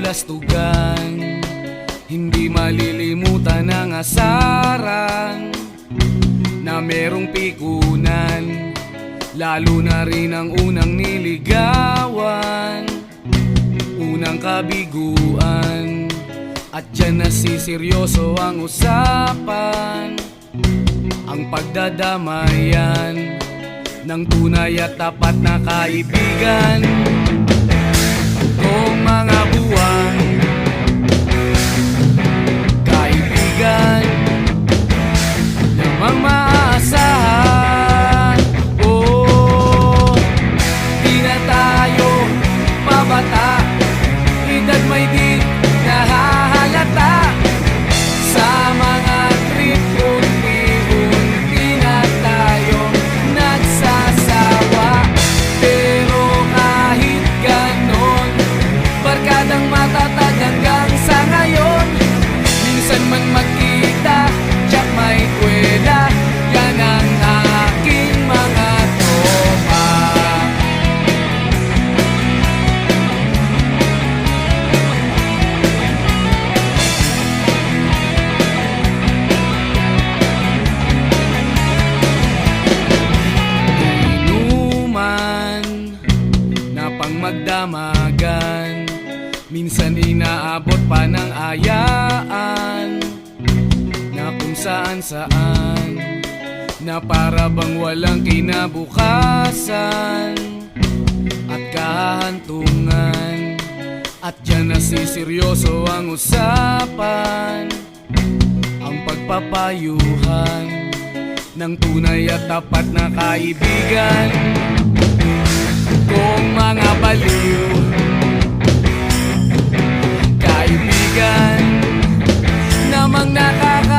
kabulastugan, hindi malilimutan ang asaran na merong pikunan, lalo na rin ang unang niligawan, unang kabiguan. At dyan nasiseryoso ang usapan, ang pagdadamayan ng tunay at tapat na kaibigan. Kung mga buwan, kaibigan namang maaasahan. Oh, di na tayo pabata, edad may di nahahalata. Sa mga trip, unti-unti na tayong nagsasawa. Pero kahit ganon, barkadang matatag hanggang sa ngayon. Minsan man magkita, tsak may kwela, yan ang aking mga tropa. Inuman na pang magdamagan, minsan inaabot pa ng ayaan, na kung saan-saan, na para bang walang kinabukasan at kahantungan. At dyan nasiseryoso ang usapan, ang pagpapayuhan ng tunay at tapat na kaibigan. Kung mga baliw, kaibigan namang nakaka